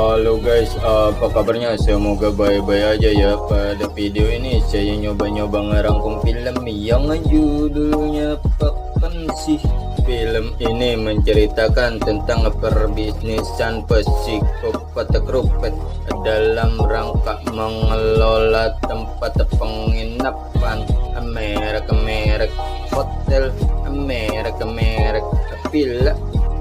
Halo guys, apa kabarnya? Semoga baik-baik aja ya. Pada video ini saya nyoba-nyoba ngerangkum film yang judulnya Papan sih. Film ini menceritakan tentang perbisnisan psikopat kerupet dalam rangka mengelola tempat penginapan, merek-merek hotel, merek-merek villa.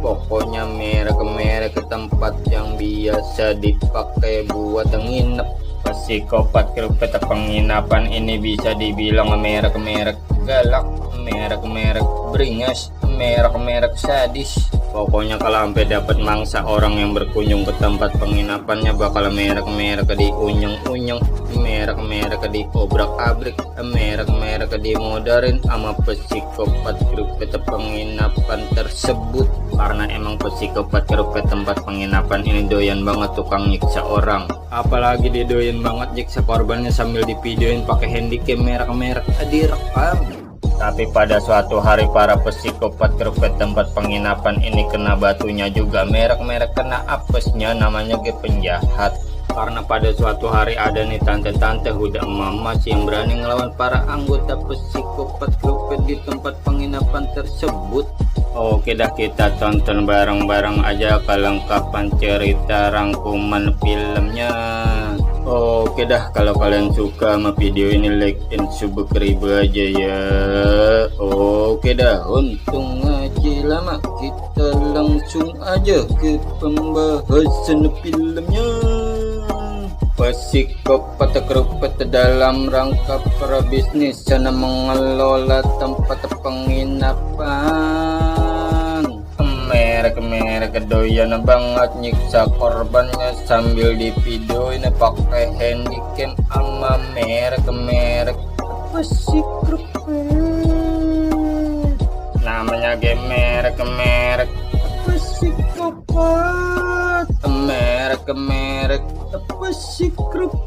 Pokoknya merek-merek tempat yang biasa dipakai buat nginep. Psikopat kerupet penginapan ini bisa dibilang merek-merek galak, merek-merek beringas, merek-merek sadis. Pokoknya kalau sampai dapat mangsa orang yang berkunjung ke tempat penginapannya bakal merek-merek diunyeng-unyeng, merek-merek diobrak-abrik, merek-merek dimodarin sama psikopat kerupet penginapan tersebut. Karena emang psikopat kerupet tempat penginapan ini doyan banget tukang nyiksa orang, apalagi dia doyan banget nyiksa korbannya sambil divideoin pakai handycam merek-merek direkam. Tapi pada suatu hari para psikopat kerupet tempat penginapan ini kena batunya juga, merek-merek kena apesnya, namanya ge penjahat. Karena pada suatu hari ada nih tante-tante udah emas yang berani ngelawan para anggota psikopat kerupet di tempat penginapan tersebut. Oke dah, kita tonton bareng-bareng aja kelengkapan cerita rangkuman filmnya. Oke dah, kalau kalian suka sama video ini like and subscribe aja ya. Oke dah, untung aja lama, kita langsung aja ke pembahasan filmnya. Psikopat kerupet dalam rangka perbisnis sana mengelola tempat penginapan. Merek-merek doyan banget nyiksa korbannya sambil divideoin pakai handycam sama merek-merek psikopat. Namanya game merek-merek psikopat, merek-merek psikopat.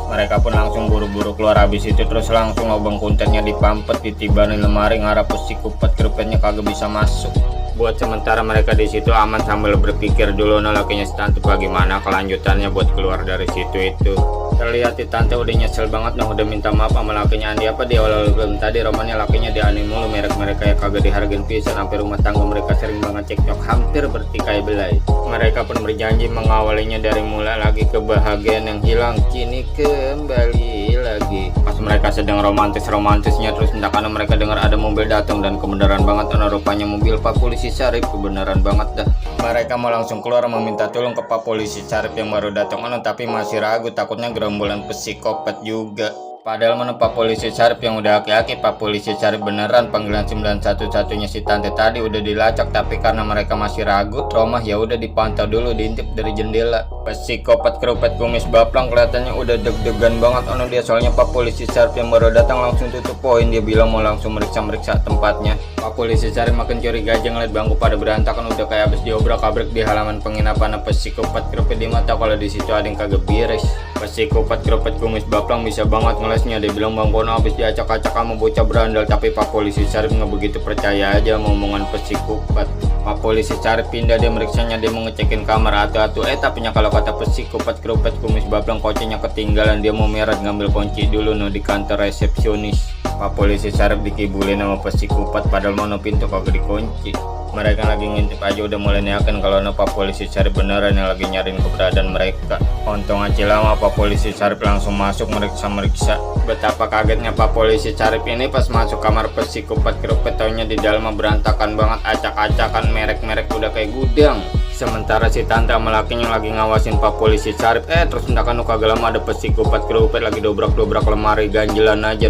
Mereka pun langsung buru-buru keluar, habis itu terus langsung lubang kuntetnya dipampet, ditibanin lemari, ngarap psikopat kerupetnya kagak bisa masuk. Buat sementara mereka di situ aman sambil berpikir dulu nah lakinya si tante bagaimana kelanjutannya buat keluar dari situ itu. Terlihat si tante udah nyesel banget nah udah minta maaf sama lakinya Andi apa di awal film tadi romannya lakinya dianin mulu, merek-merek kayak kagak dihargain pisan, sampai rumah tangga mereka sering banget cekcok hampir bertikai belai. Mereka pun berjanji mengawalinya dari mulai lagi kebahagiaan yang hilang kini kembali lagi. Pas mereka sedang romantisnya terus mendakan mereka dengar ada mobil datang dan kebenaran banget rupanya mobil Pak Polisi Syarif, kebenaran banget dah. Mereka mau langsung keluar meminta tolong ke Pak Polisi Syarif yang baru datang tapi masih ragu takutnya gerombolan psikopat juga. Padahal mana Pak Polisi Syarif yang udah aki-aki, Pak Polisi Syarif beneran panggilan 91-1-nya si tante tadi udah dilacak, tapi karena mereka masih ragu trauma ya udah dipantau dulu, diintip dari jendela. Psikopat kerupet kumis baplang kelihatannya udah deg-degan banget dia, soalnya Pak Polisi Syarif yang baru datang langsung tutup poin, dia bilang mau langsung meriksa tempatnya. Pak Polisi Syarif makin curiga aja ngeliat bangku pada berantakan udah kayak habis diobrak-abrik di halaman penginapan. Psikopat kerupet di mata kalau di situ ada yang kagak beres. Psikopat kerupet kumis baplang bisa banget ngelesnya, dia bilang Bang Bono habis diacak-acak sama bocah berandal, tapi Pak Polisi Syarif nggak begitu percaya aja sama omongan psikopat. Pak Polisi Syarif pindah, dia meriksanya, dia mau ngecekin kamar atu-atu tapi kalau kata psikopat kerupet kumis baplang kuncinya ketinggalan, dia mau meret ngambil kunci dulu di kantor resepsionis. Pak Polisi Syarif dikibulin sama psikopat padahal mau pintu kagak dikunci. Mereka lagi ngintip aja udah mulai yakin kalau Pak Polisi Syarif beneran yang lagi nyariin keberadaan mereka. Untung aja lama Pak Polisi Syarif langsung masuk meriksa. Betapa kagetnya Pak Polisi Syarif ini pas masuk kamar psikopat kerupet, taunya di dalam berantakan banget, acak-acakan merek-merek udah kayak gudang. Sementara si tante sama lakinya lagi ngawasin Pak Polisi Syarif, terus mendakan kagak lama ada psikopat kerupet lagi dobrak-dobrak lemari ganjilan aja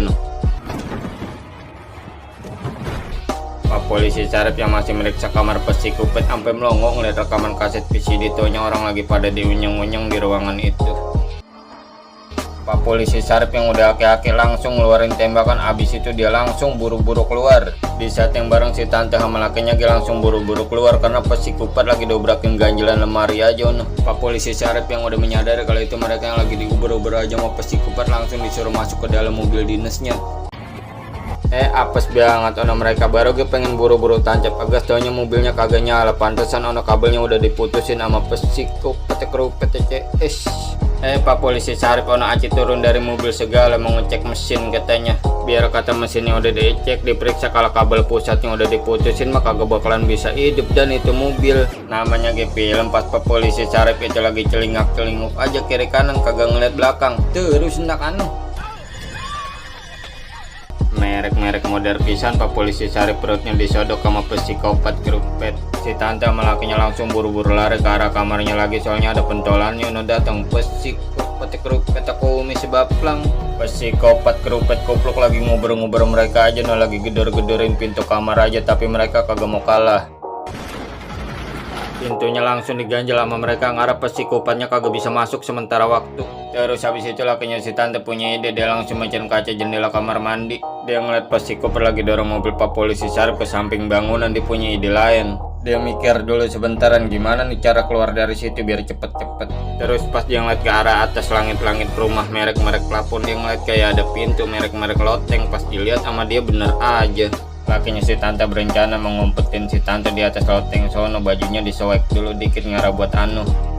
Pak Polisi Syarif yang masih meriksa kamar psikopat sampai melongo ngeliat rekaman kaset VCD, taunya orang lagi pada diunyeng-unyeng di ruangan itu. Pak Polisi Syarif yang udah aki-aki langsung ngeluarin tembakan, abis itu dia langsung buru-buru keluar. Di saat yang bareng si tante sama lakinya dia langsung buru-buru keluar karena psikopat lagi dobrakin ganjilan lemari aja Pak Polisi Syarif yang udah menyadari kalau itu mereka yang lagi diuber-uber aja mau psikopat langsung disuruh masuk ke dalam mobil dinasnya. Apes banget ono mereka baru gue pengen buru-buru tancap gas taunya mobilnya kagak nyala, pantesan ono kabelnya udah diputusin sama psikopat kerupet CS. Pak polisi Sarip ono aci turun dari mobil segala mau ngecek mesin katanya. Biar kata mesinnya udah dicek diperiksa, kalau kabel pusatnya udah diputusin mah kagak bakalan bisa hidup. Dan itu mobil namanya ge film pas Pak polisi Sarip itu lagi celingak-celinguk aja kiri kanan kagak ngeliat belakang terus hendak merek modern pisan. Pak polisi Sarip perutnya disodok sama psikopat kerupet. Si tante sama lakinya langsung buru-buru lari ke arah kamarnya lagi, soalnya ada pentolannya udah datang. Psikopat kerupet kumis baplang. Psikopat kerupet kupluk lagi ngobrol-ngobrol mereka aja lagi gedor-gedorin pintu kamar aja, tapi mereka kagak mau kalah. Pintunya langsung diganjel sama mereka, ngarep psikopatnya kagak bisa masuk sementara waktu. Terus habis itu lakinya si tante punya ide, dia langsung mecahin kaca jendela kamar mandi. Dia ngeliat psikopat lagi dorong mobil Pak polisi Sarip ke samping bangunan. Dia punya ide lain. Dia mikir dulu sebentaran gimana nih cara keluar dari situ biar cepet-cepet. Terus pas dia ngeliat ke arah atas langit-langit rumah merek-merek plafon, dia ngeliat kayak ada pintu merek-merek loteng. Pas dilihat sama dia bener aja. Lakinya si tante berencana mengumpetin si tante di atas loteng sono, bajunya disoek dulu dikit ngarah buat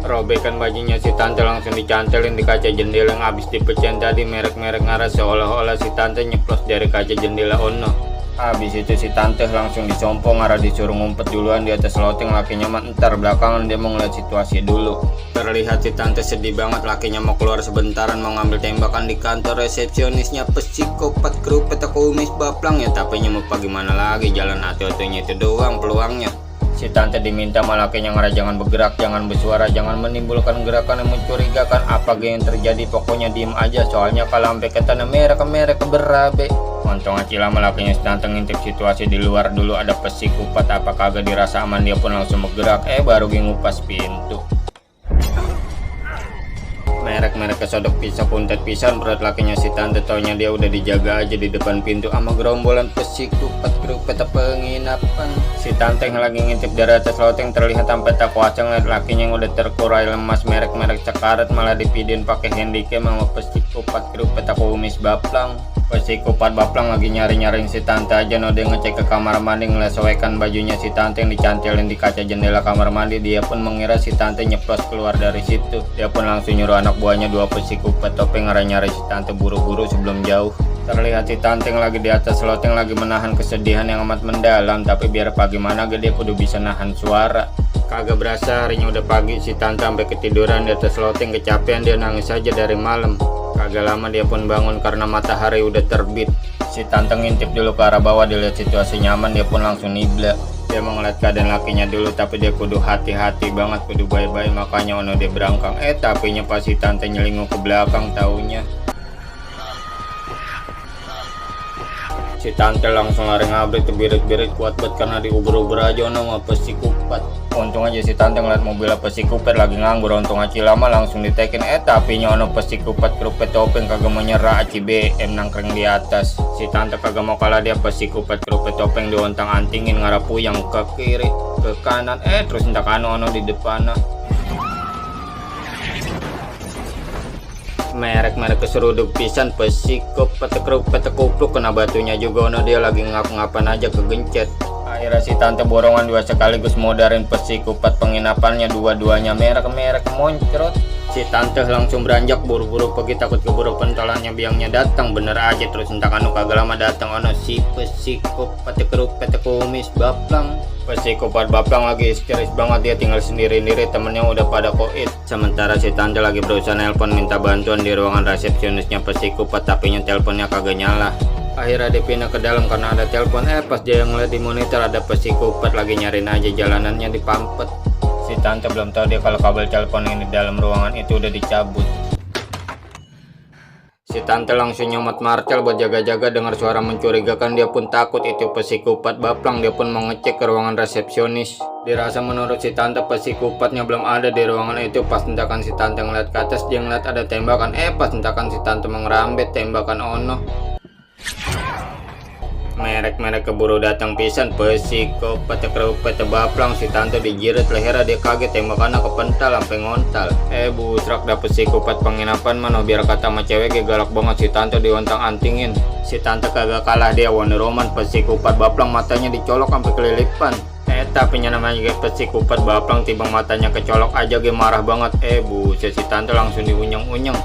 robekan bajunya si tante langsung dicantelin di kaca jendela yang habis dipecahin tadi merek-merek ngarah, seolah-olah si tante nyeplos dari kaca jendela ono. Habis itu si tante langsung disompong ngarah disuruh ngumpet duluan di atas loteng. Lakinya mah ntar belakangan dia mau ngeliat situasi dulu. Terlihat si tante sedih banget, lakinya mau keluar sebentaran mau ngambil tembakan di kantor resepsionisnya psikopat kerupet kumis baplang ya, tapi mau gimana lagi, jalan hati-hatinya itu doang peluangnya. Si tante diminta malakinya ngarah jangan bergerak, jangan bersuara, jangan menimbulkan gerakan yang mencurigakan. Apa yang terjadi pokoknya diem aja, soalnya kalau sampai ke tanah merek berabe. Untung aja lama lakinya si tante ngintip situasi di luar dulu ada psikopat apa kagak dirasa aman, dia pun langsung bergerak. Baru ngupas pintu. Merek kesodok pisah puntet pisan perut lakinya si tante, taunya dia udah dijaga aja di depan pintu sama gerombolan psikopat kerupet penginapan. Si tante yang lagi ngintip dari atas loteng terlihat sampai tak kuasa ngeliat lakinya yang udah terkurai lemas merek cekaret malah dipidin pakai handicam sama psikopat kerupet kumis baplang. Psikopat baplang lagi nyari-nyariin si tante aja dia ngecek ke kamar mandi ngeliat soekan bajunya si tante yang dicantelin di kaca jendela kamar mandi. Dia pun mengira si tante nyeplos keluar dari situ. Dia pun langsung nyuruh anak buahnya dua psikopat topeng nyari si tante buru-buru sebelum jauh. Terlihat si tante yang lagi di atas loteng lagi menahan kesedihan yang amat mendalam, tapi biar bagaimana dia kudu bisa nahan suara. Kagak berasa harinya udah pagi, si tante sampai ketiduran di atas loteng, kecapean dia nangis aja dari malam. Kagak lama dia pun bangun karena matahari udah terbit. Si tante ngintip dulu ke arah bawah, dia lihat situasi nyaman, dia pun langsung nibla. Dia mau ngeliat keadaan lakinya dulu, tapi dia kudu hati-hati banget, kudu baik-baik, makanya dia berangkang. Tapinya pas si tante nyelinguk ke belakang taunya. Si tante langsung lari ngabrik tuh birit-birit kuat banget karena diuber-uber aja sama psikopat. Untung aja si tante ngeliat mobil psikopat lagi nganggur, untung aja lama langsung ditekin. Tapinya psikopat kerupet topeng kagak menyerah, aci BM nangkring di atas. Si tante kagak mau kalah, dia psikopat kerupet topeng diontang antingin ngarah puyang ke kiri ke kanan, terus entak di depan. Merek keseruduk pisan psikopat kerupet kupluk, kena batunya juga dia lagi ngap-ngapan aja kegencet. Akhirnya si tante borongan dua sekaligus modarin psikopat penginapannya, dua-duanya merek moncrot. Si tante langsung beranjak buru-buru pergi, takut keburu pentolannya biangnya datang. Bener aja terus entak kagak lama datang si psikopat kerupet kumis baplang. Psikopat baplang lagi histeris banget, dia tinggal sendiri-sendiri, temennya udah pada koit. Sementara si tante lagi berusaha nelpon minta bantuan di ruangan resepsionisnya psikopat, tapi teleponnya kagak nyala. Akhirnya dia pindah ke dalam karena ada telepon. Pas dia ngeliat di monitor ada psikopat lagi nyariin aja jalanannya di pampet. Si tante belum tahu dia kalau kabel telepon yang di dalam ruangan itu udah dicabut. Si tante langsung nyomot martel buat jaga-jaga, dengar suara mencurigakan. Dia pun takut itu psikopat baplang. Dia pun mau ngecek ke ruangan resepsionis. Dirasa menurut si tante psikopatnya belum ada di ruangan itu. Pas hentakan si tante ngeliat ke atas, dia ngeliat ada tembakan. Pas hentakan si tante mengerambet tembakan Merek-merek keburu datang pisan psikopat kerupet baplang si tante dijiret lehernya dia kaget tembakannya kepental sampai ngontal. Busrak dapet psikopat penginapan mana biar kata sama cewek galak banget si tante diontang antingin. Si tante kagak kalah dia Wonder Woman psikopat baplang matanya dicolok sampai kelilipan. Tapi namanya psikopat baplang tibang matanya kecolok aja marah banget. Buset si tante langsung diunyeng-unyeng.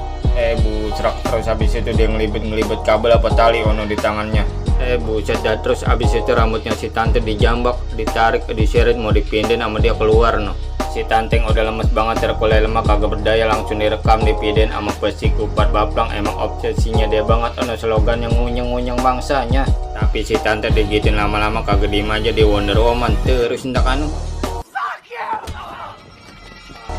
Busrak terus habis itu dia ngelibet kabel apa tali ono di tangannya. Buset dah terus abis itu rambutnya si tante dijambak, ditarik, diseret mau dipindahin sama dia keluar no. Si tante udah lemes banget terkulai lemak kagak berdaya langsung direkam dipindahin sama psikopat baplang. Emang obsesinya dia banget ono slogan yang ngunyeng-ngunyeng bangsanya. Tapi si tante digituin lama-lama kagak diem aja di Wonder Woman terus ndak anu.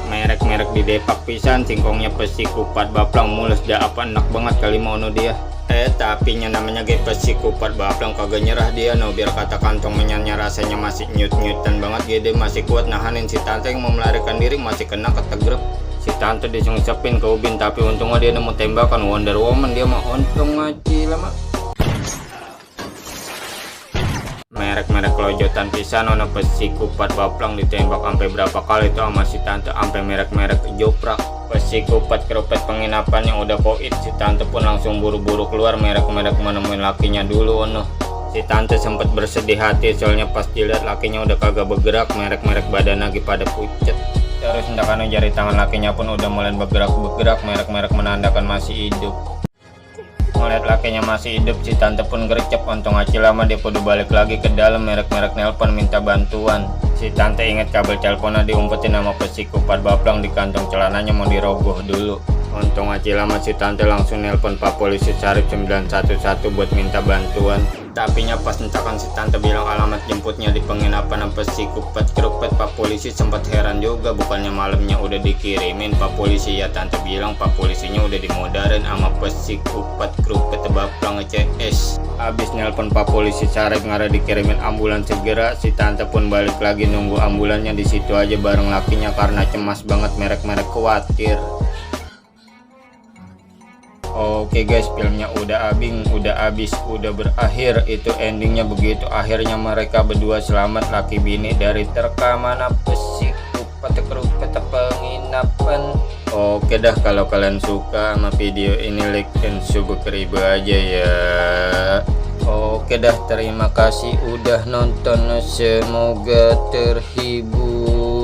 Merek-merek di depak pisan singkongnya psikopat baplang mulus dah apa enak banget kali mau no dia. Tapi namanya psikopat baplang kagak nyerah dia no biar kata kantong menyanyi rasanya masih nyut-nyutan banget gede masih kuat nahanin si tante yang mau melarikan diri masih kena ketegrep. Si tante disungsepin ke ubin tapi untungnya dia nemu tembakan Wonder Woman dia mah untung aja lama. Merek-merek kelojotan pisan ono psikopat baplang ditembak sampai berapa kali itu sama si tante sampai merek-merek joprak. Psikopat kerupet penginapan yang udah koit si tante pun langsung buru-buru keluar merek-merek menemuin lakinya dulu ono. Si tante sempat bersedih hati soalnya pas dilihat lakinya udah kagak bergerak merek-merek badan lagi pada pucet. Terus hendakan jari tangan lakinya pun udah mulai bergerak merek-merek menandakan masih hidup. Melihat lakinya masih hidup si tante pun gercep untung aja lama dia kudu balik lagi ke dalam merek-merek nelpon minta bantuan. Si tante inget kabel teleponnya diumpetin sama psikopat baplang di kantong celananya mau dirogoh dulu. Untung aja lama si tante langsung nelpon Pak Polisi Syarif 911 buat minta bantuan. Tapi pas entakan si tante bilang alamat jemputnya di penginapan psikopat kerupet Pak Polisi sempat heran juga bukannya malamnya udah dikirimin Pak Polisi ya tante bilang Pak Polisinya udah dimodarin sama psikopat kerupet baplang CS. Habis nelpon Pak Polisi Syarif ngarep dikirimin ambulan segera si tante pun balik lagi nunggu ambulannya di situ aja bareng lakinya karena cemas banget merek-merek khawatir. Oke guys, filmnya udah habis, udah berakhir. Itu endingnya begitu. Akhirnya mereka berdua selamat laki bini dari terkaman psikopat kerupet penginapan. Oke dah, kalau kalian suka sama video ini like dan subscribe aja ya. Oke dah, terima kasih udah nonton, semoga terhibur.